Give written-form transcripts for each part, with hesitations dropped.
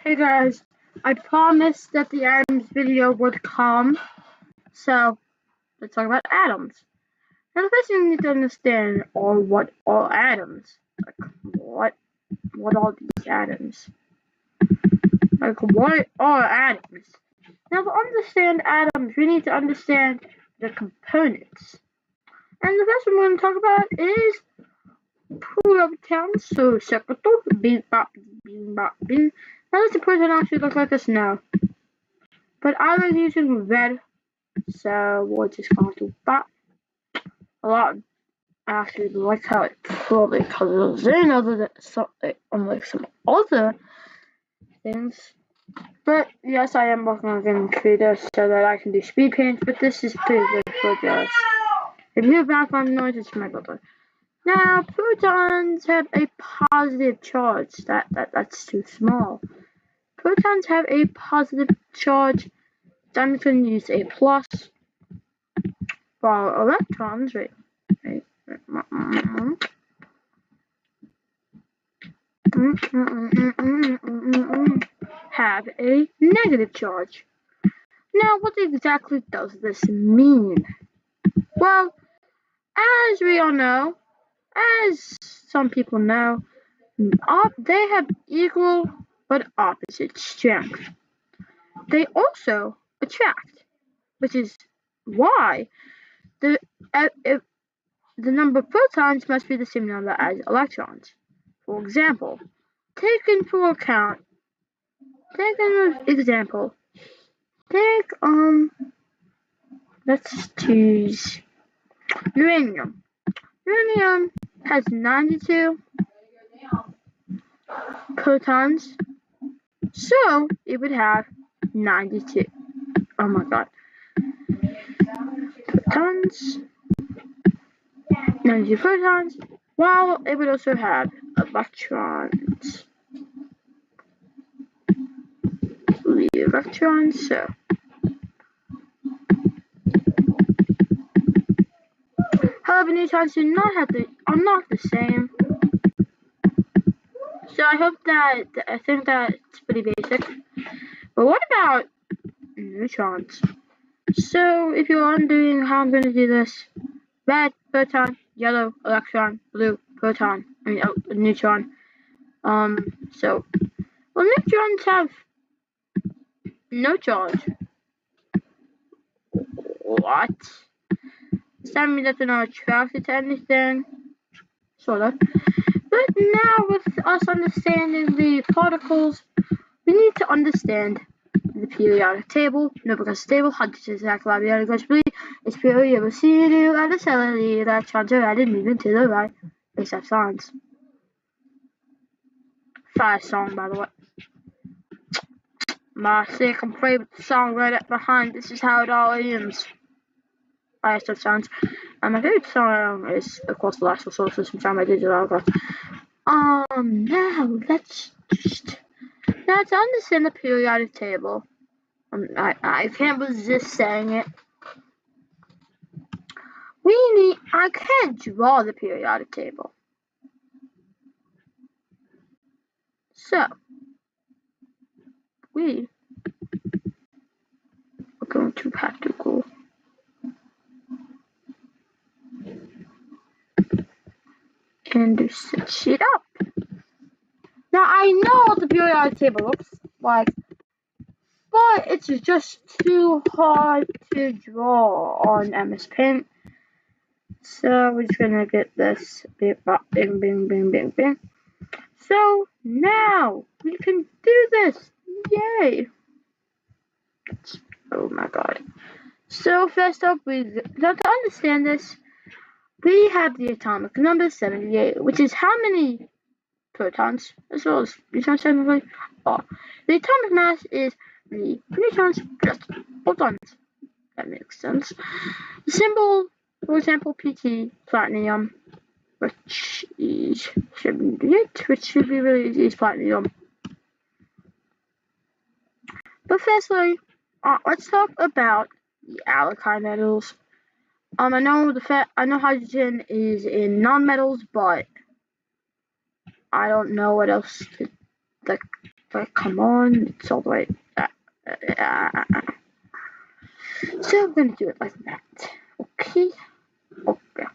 Hey guys, I promised that the atoms video would come, so let's talk about atoms. Now the first thing you need to understand are what are atoms. Like what are these atoms? Like what are atoms? Now to understand atoms, we need to understand the components. And the first one we're going to talk about is protons. So circle, bing bop, bing bop, bing. Now does the proton actually look like this? No. But I like using red, so we're just going to bop a lot. I actually like how it probably colors in, unlike some other things. But yes, I am working on getting creative so that I can do speed paints, but this is pretty good for just. If you hear background noise, it's my brother. Now, protons have a positive charge. That's too small. Protons have a positive charge. I'm going to use a plus. While electrons, have a negative charge. Now, what exactly does this mean? Well, as we all know, as some people know, they have equal but opposite strength. They also attract, which is why the number of protons must be the same number as electrons. For example, take let's choose uranium. Uranium has 92 protons, so it would have 92. Oh my god. Protons. 92 protons, while it would also have electrons. So however, neutrons are not the same. So I think that's pretty basic. But what about neutrons? So if you're wondering how I'm going to do this, red proton, yellow electron, blue proton, neutron. Neutrons have no charge. What? Does that mean that they're not attracted to anything? Sort of. But now, with us understanding the particles, we need to understand the periodic table. No, because stable hundreds exact periodic possibly is period of CNU and the cellulary electrons are added moving to the right, except signs. Fire song, by the way. My second favorite song right up behind. This is how it all ends. Fire stuff sounds. And my favorite song is, of course, the last source system sound by Digital Alpha. Now to understand the periodic table. I can't resist saying it. I can't draw the periodic table. So, we are going to have to go and set shit up. Now, I know what the periodic table looks like, but it's just too hard to draw on MS Paint. So we're just gonna get this bing, bing, bing, bing, bing, bing. So now we can do this. Yay! Oh my god. So first up, now to understand this, we have the atomic number 78, which is how many protons as well as neutrons technically are. The atomic mass is the neutrons plus protons. That makes sense. The symbol, for example, PT, platinum, which is 78, which should be really easy, is platinum. But firstly, let's talk about the alkali metals. I know hydrogen is in non-metals, but I don't know what else But come on, it's all the way. So I'm gonna do it like that. Okay. Okay.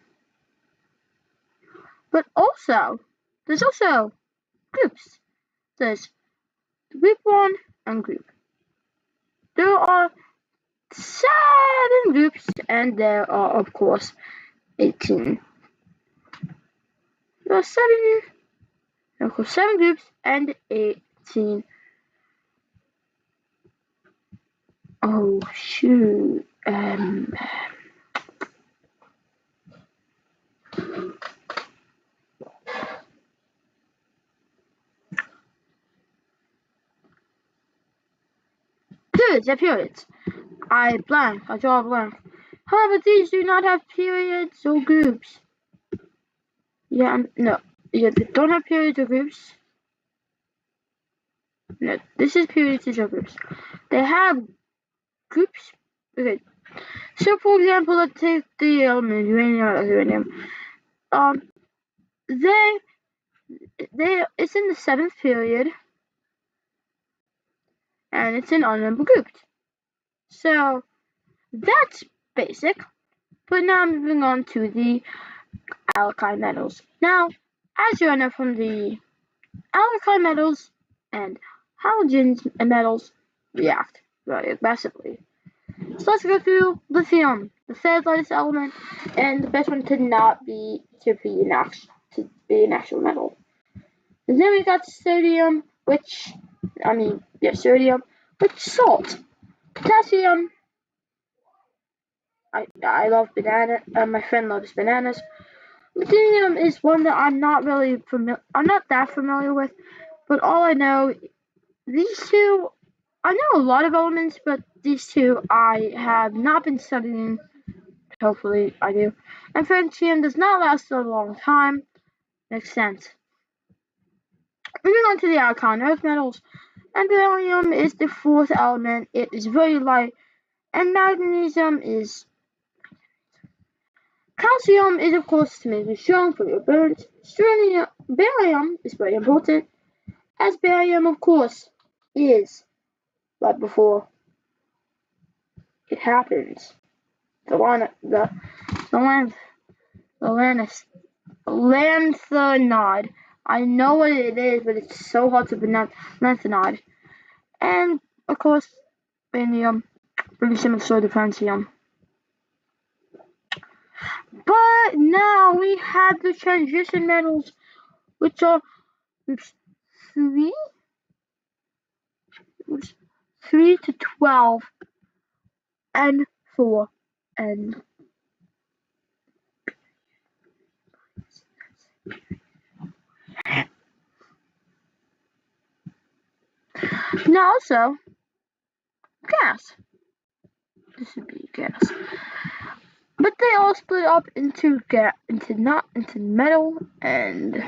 But also, there's also groups. There's group 1 and group. There are 7 groups, and there are, of course, 18. There are 7 groups and 18. Oh shoot. Periods. I draw a blank. However, these do not have periods or groups. No. Yeah, they don't have periods or groups. No, this is periods or groups. They have groups. Okay. So, for example, let's take the element uranium. It's in the 7th period, and it's in unnumbered groups. So that's basic. But now moving on to the alkyl metals. Now, as you know from the alkyl metals and halogen metals react very aggressively. So let's go through lithium, the 3rd lightest element, and the best one to be an actual metal. And then we got sodium, salt, potassium. I love banana. My friend loves bananas. Lithium is one that I'm not that familiar with, but all I know, these two, I know a lot of elements, but these two I have not been studying. Hopefully I do. And francium does not last a long time. Makes sense. Moving on to the alkyl earth metals, and beryllium is the 4th element. It is very light, and magnesium is. Calcium is, of course, to make you strong for your burns. Barium is very important, as barium, of course, is right before it happens. Lanthanide. I know what it is, but it's so hard to pronounce. Lanthanide. And, of course, vanadium, pretty similar to francium. But now we have the transition metals, which are 3 to 12 and 4 and now also gas. This would be gas. But they all split up into metal and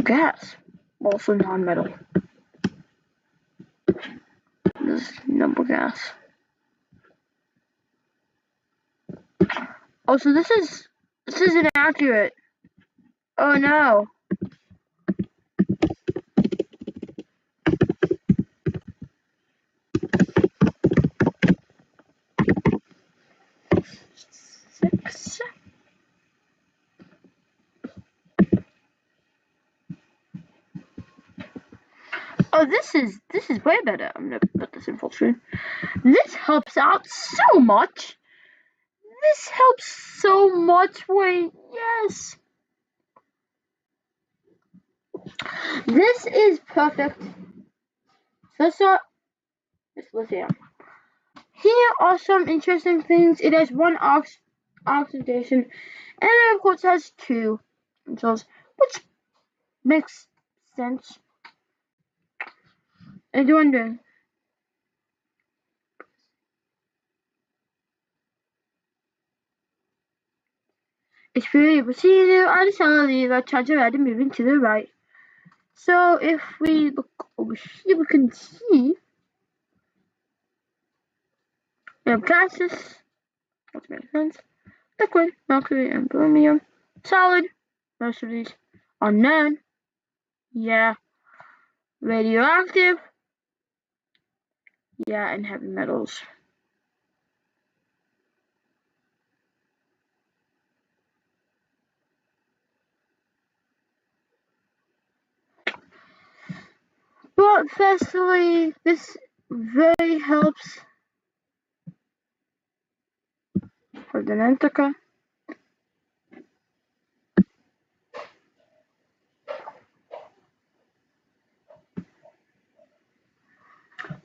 gas. Also non-metal. This is number gas. Also, this is inaccurate. Oh no. Oh, this is way better. I'm gonna put this in full screen. This helps out so much. This helps so much. Wait, yes. This is perfect. Let's start with lithium. Here are some interesting things. It has 1 oxidation, and it of course has 2 neutrals, which makes sense. And you're wondering, it's really proceeding on the cell that charge red and moving to the right. So if we look over here, we can see we have gases, that makes sense, liquid, mercury, and chromium, solid, most of these are none. Yeah, radioactive, yeah, and heavy metals. But firstly, this very helps for the Antarctica.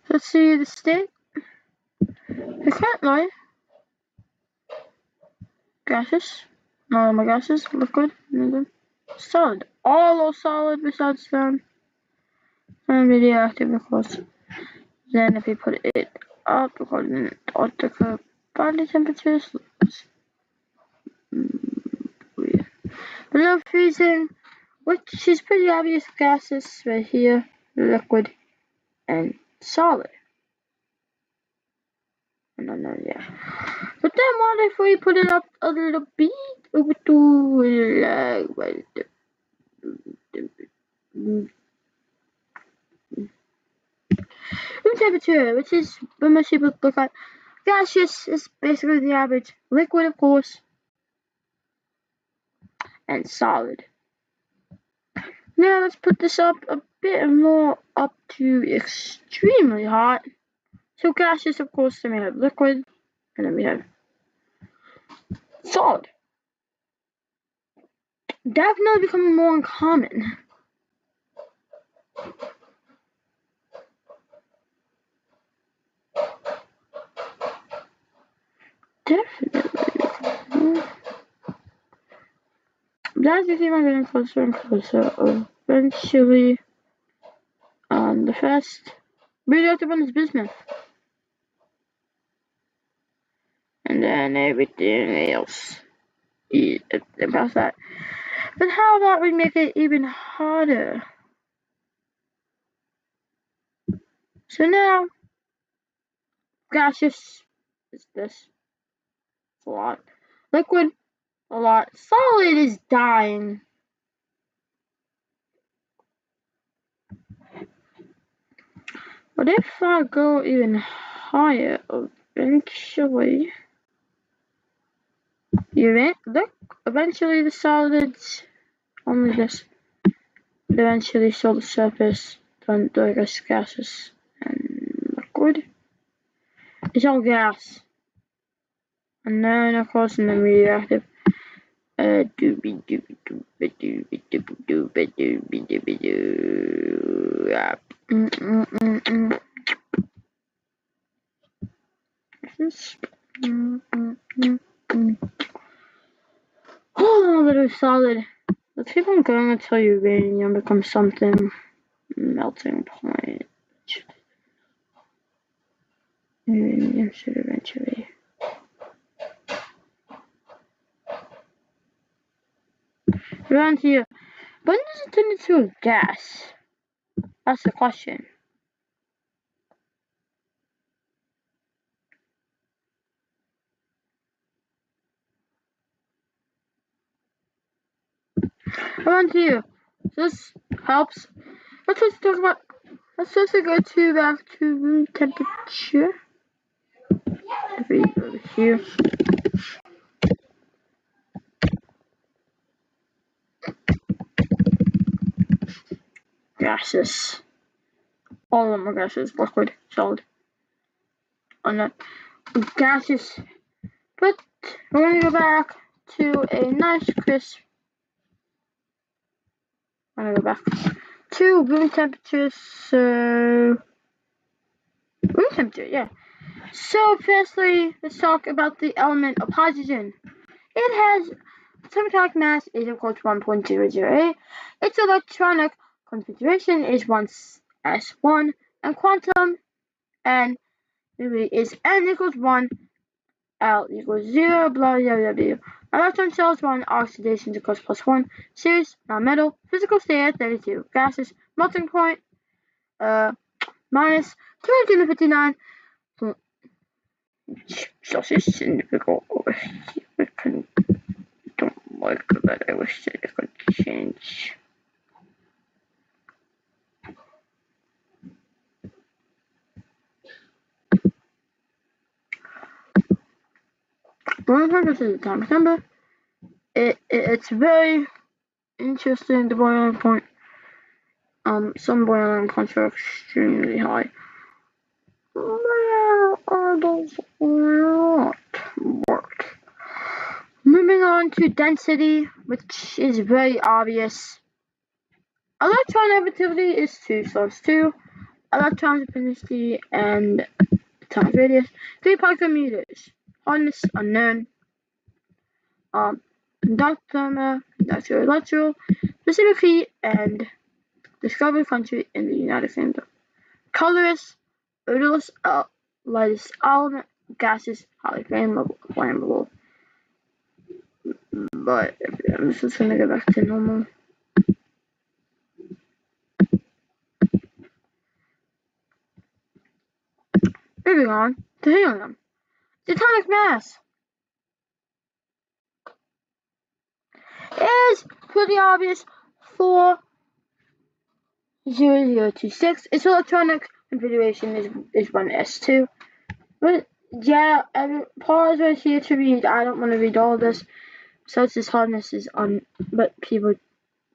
Let's see the state. I can't lie. Gases. No, my gases. Liquid. Solid. All are solid besides them. And radioactive, of course. Then if we put it up, according to Antarctica body temperatures, below freezing, which is pretty obvious gases right here, liquid and solid. No, yeah. But then what if we put it up a little bit over to room temperature, which is when most people look at gaseous is basically the average, liquid of course, and solid. Now let's put this up a bit more up to extremely hot. So gaseous, of course, then we have liquid, and then we have solid. Definitely becoming more uncommon. Definitely. As you see, I'm getting closer and closer. Eventually, the first radioactive one is bismuth. And then everything else about that. But how about we make it even harder? So now, gaseous is this. It's a lot. Liquid, a lot. Solid is dying. But if I go even higher, eventually, eventually the solids, only this, eventually solid surface, then there goes gases and liquid. It's all gas. And then, of course, in the radioactive, oh, that is solid. Let's keep on going until uranium becomes something. Melting point. Uranium should eventually. Around here. When does it turn into a gas? That's the question. Around here. This helps. Let's just talk about. Let's just go to back to room temperature. If we go here. Gases. All of them are gases. Liquid, solid. On that. Gases. But we're gonna go back to a nice crisp. I'm gonna go back to room temperature. So room temperature, yeah. So firstly, let's talk about the element of hydrogen. It has atomic mass is equal to 1.008. Its electronic configuration is 1s1, and quantum n is n equals 1, L equals 0, blah blah blah blah. Electron shells 1, oxidation equals +1, series, non-metal, physical state at 32, gases, melting point, minus 259 Celsius individual over here. Don't like that. I wish that it could change. boiling point, this is atomic number. It's very interesting, the boiling point. Some boiling points are extremely high. Where are those not work? Moving on to density, which is very obvious. Electron negativity is 2, so it's 2. Electron affinity and times radius. 3 micrometers. Hardness unknown. Conductor, electrical, specific heat, and discovered country in the United Kingdom. Colorless, odorless, lightest element, gases, highly flammable. But I'm just gonna go back to normal. Moving on to helium. The atomic mass is pretty obvious. 40026. Its electronic configuration is 1s2. But yeah, pause right here to read. I don't want to read all of this. So its hardness is on, but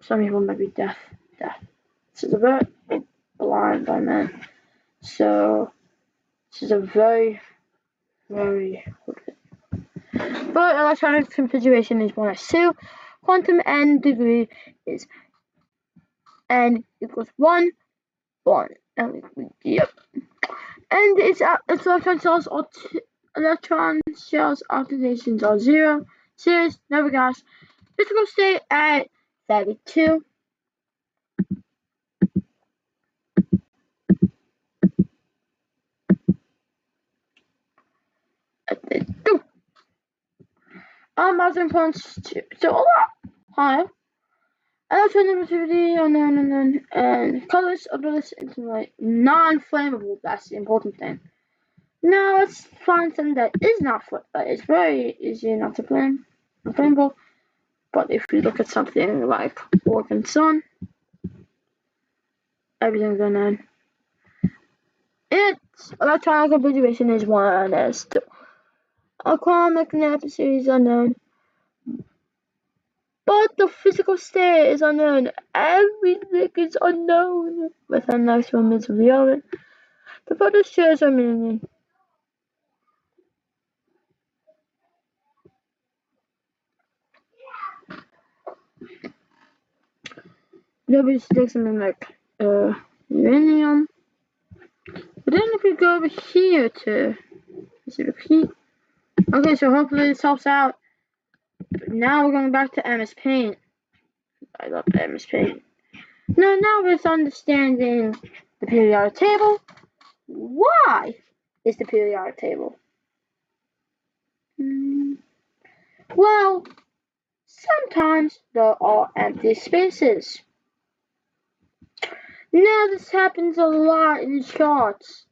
some people might be deaf. This is a very blind by man. So this is a very, very good thing. But electronic configuration is 1s2. Quantum n degree is n equals 1. Yep. And its electron shells oxidations are 0. Series, never gas. Physical state at 32. Melting points so a lot higher. Electron negativity unknown and colors of this intimate non-flammable. That's the important thing. Now let's find something that is not it's very easy not to flammable. But if we look at something like Organ Sun, everything's unknown. Its electronic configuration is 1s2. Atomic magnitude is unknown. But the physical state is unknown. Everything is unknown. With a nice moments of the element. The photospherics are meaning. Nobody takes something like uranium. But then if we go over here to specific heat. Okay, so hopefully this helps out. But now we're going back to MS Paint. I love MS Paint. Now we're understanding the periodic table. Why is the periodic table? Well, sometimes there are empty spaces. Now this happens a lot in charts.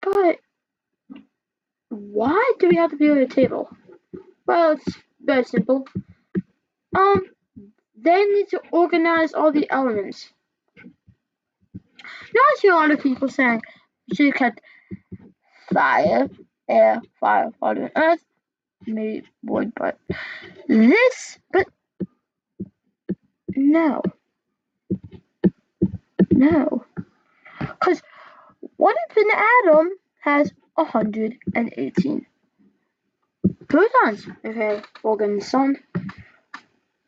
But why do we have the periodic table? Well, it's very simple. They need to organize all the elements. Now I see a lot of people saying you should cut fire, air, fire, water, and earth. Maybe wood, but no. Because what if an atom has 118 protons? Okay, Organ Sun.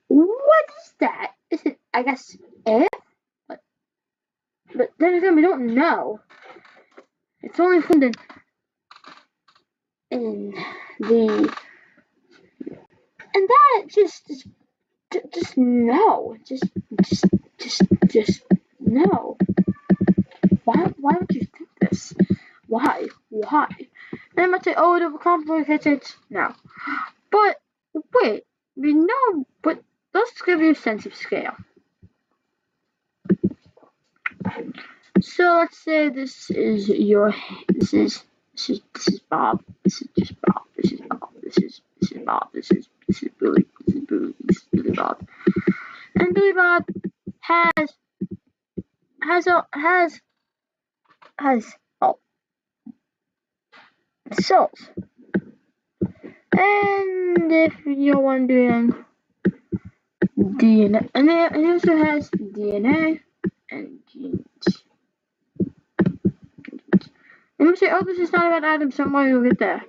What is that? Is it, I guess, air? But then again, we don't know. It's only found in the, and that just no, just no. Why would you think this? Why? And I might say, oh, it complicated. No, but wait, we know. But let's give you a sense of scale. So let's say this is Bob. This is just Bob. This is Bob. This is Bob. This is Billy. This is Billy Bob. And Billy Bob has cells. And if you want to do DNA, and it also has DNA and genes. Let me say, oh, this is not about atoms, don't worry, we'll get there.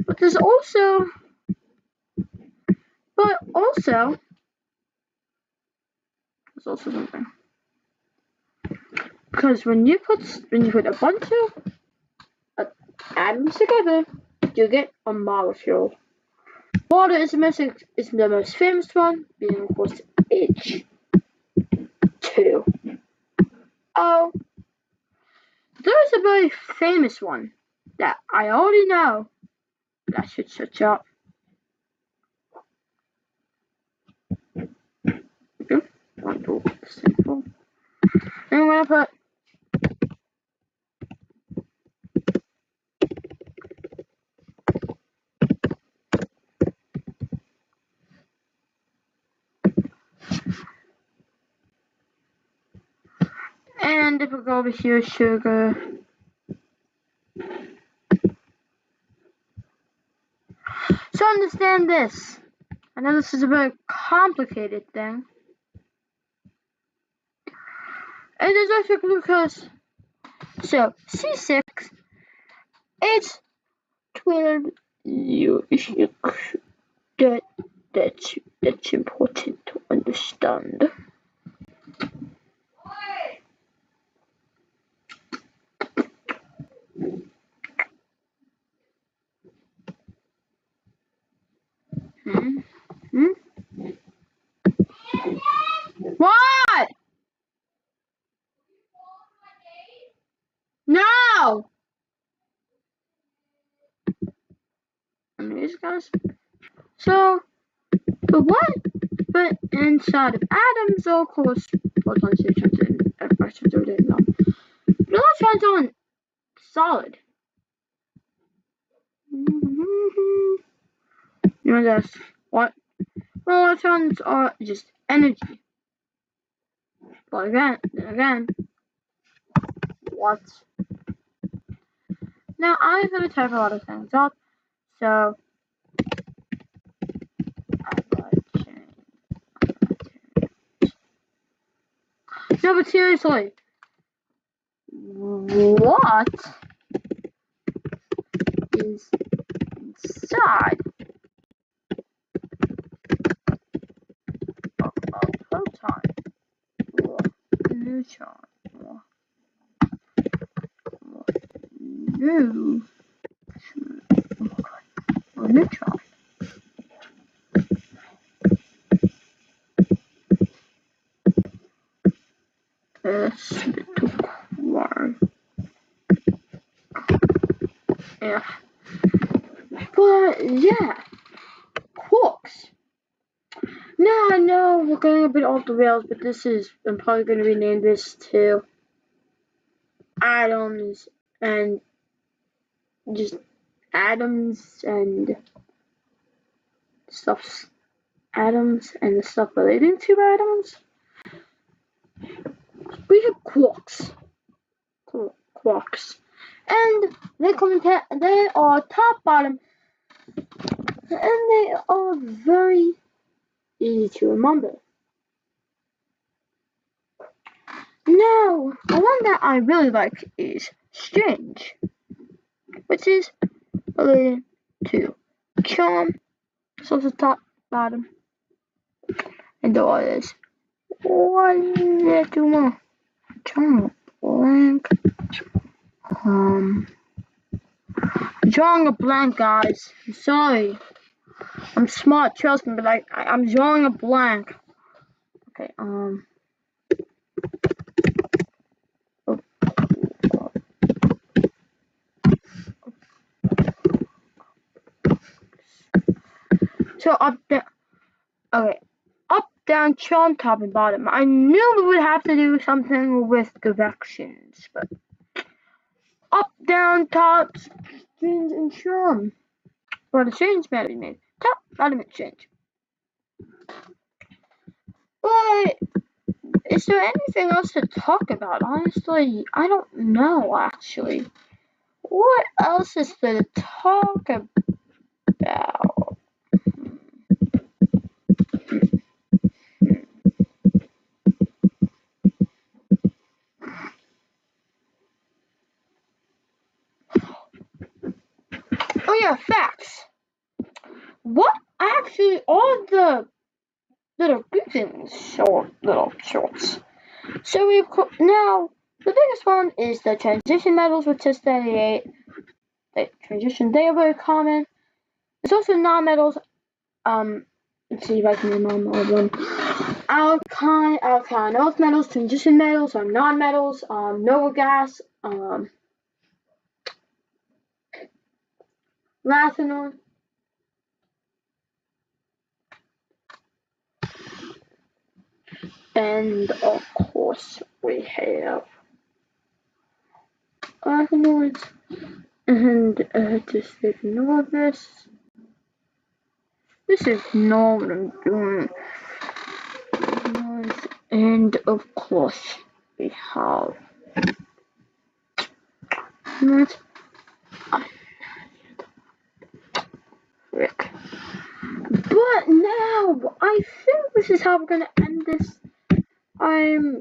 But there's also, there's also something. Because when you put a bunch of atoms together, you get a molecule. Water is the most famous one, being of course H2O. There's a very famous one that I already know, but I should search up. Okay, simple. And I'm gonna put and if we go over here, sugar. So understand this. I know this is a very complicated thing. And there's also glucose. So C6 H12 that's important to understand. What? No! These guys. So, but inside of atoms, of course, protons, neutrons, and electrons are there. But electrons aren't solid. You know this. What? Well, electrons are just energy. But again, what? Now, I'm going to type a lot of things up, so no, but seriously, what is inside of a proton or neutron or neutron? This little quark. Yeah. But yeah, quarks. Now I know we're going a bit off the rails, but I'm probably going to rename this to atoms and just atoms and stuff. Atoms and the stuff relating to atoms. We have quarks. Quarks. And they are top, bottom, and they are very easy to remember. Now, the one that I really like is strange, which is related to charm, so the top, bottom, and the others. One little more. Drawing a blank. Drawing a blank, guys. I'm sorry. I'm smart, trust me, but I'm drawing a blank. Okay, So up, down, charm, top, and bottom. I knew we would have to do something with directions, but up, down, top, strings, and charm. Well, the strings better be made. Top, bottom, exchange. But is there anything else to talk about? Honestly, I don't know, actually. What else is there to talk about? Oh yeah, facts. What actually all the little greetings or little shorts? So we've now the biggest one is the transition metals with test 38. The transition, they are very common. There's also non-metals. Let's see if I can name all of them. Alkyne earth metals, transition metals, non-metals, noble gas, lanthanol. And of course we have organoids, and just ignore this. This is not what I'm doing. And of course we have what? Frick. But now I think this is how we're gonna end this. I'm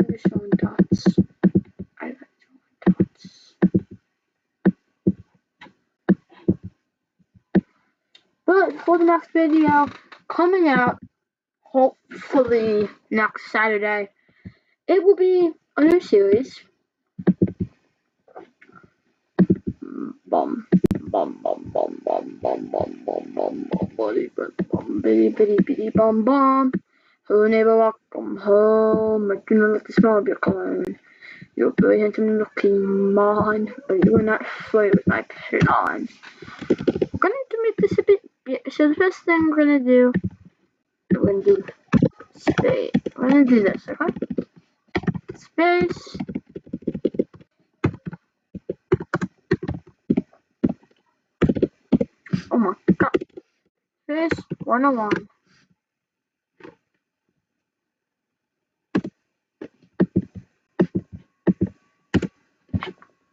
just showing dots. I'm showing dots. But for the next video coming out, hopefully next Saturday, it will be a new series. Bum bum bum bum bum bum bum bum bum bum bitty bitty bitty bum bum. Hello neighbor, welcome home. I do not like the smell of your cologne. You're very handsome looking man, but you are not afraid with my plan. We're gonna to make this a bit. So the first thing we're gonna do, we're gonna do space. We're gonna do this, okay? Space. Oh my god. Space 101.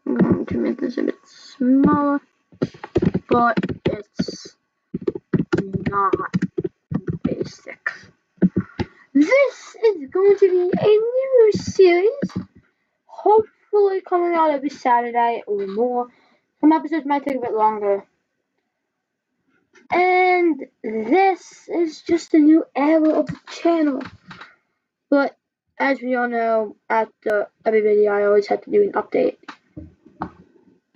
I'm going to make this a bit smaller, but it's not basic. This is going to be a new series, hopefully coming out every Saturday or more. Some episodes might take a bit longer. And this is just a new era of the channel. But as we all know, after every video I always have to do an update.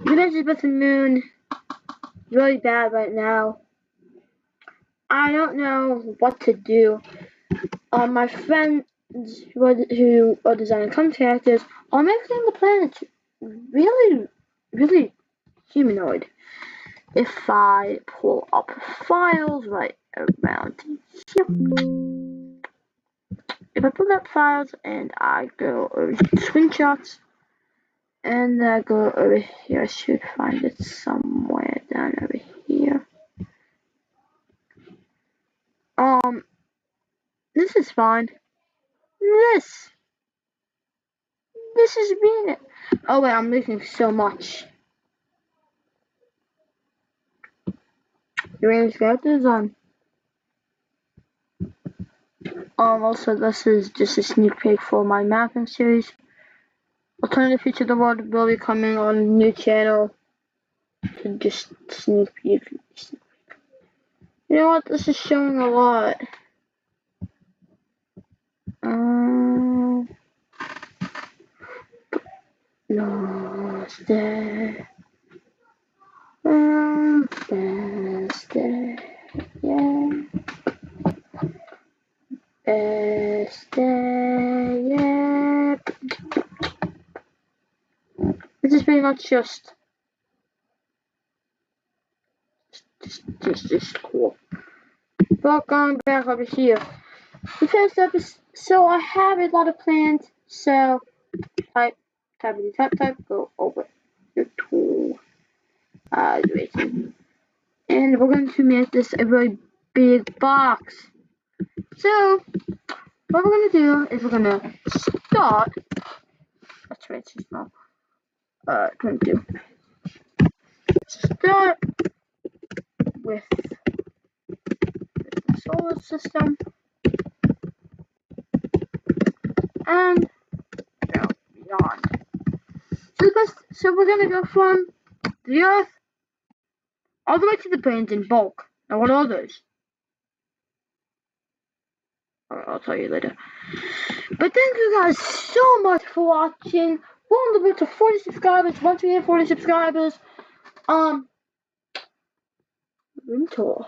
The message with the moon is really bad right now. I don't know what to do. My friends who are designing content characters are making the planet really, really humanoid. If I pull up files right around here, if I pull up files and I go over to screenshots, and I go over here, I should find it somewhere down over here. This is fine. This is being it. Oh wait, I'm losing so much. Your characters on. Also, this is just a sneak peek for my mapping series. Alternative Future of the World will be coming on a new channel. So just sneak peek. You know what? This is showing a lot. Lost day. Best day. Yeah. Best day. Yeah. This is pretty much just cool. But going back over here. The first episode, so I have a lot of plans, so type, go over your tool, and we're going to make this a very big box. So, what we're going to do is we're going to start, that's right, too small, going to start with the solar system, and beyond. So we're gonna go from the Earth all the way to the plains in bulk. Now, what are those? I'll tell you later. But thank you guys so much for watching. We're on the road to 40 subscribers. Once we hit 40 subscribers, room tour.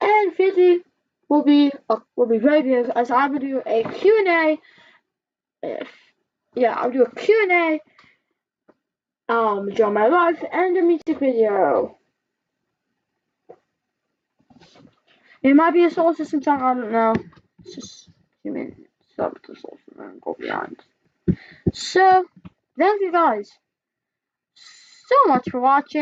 And 50 will be very big, as I will do a Q&A. I'll do a Q&A. During my life and a music video. It might be a solar system song, I don't know. It's just human stuff with the solar system and go beyond. So, thank you guys so much for watching.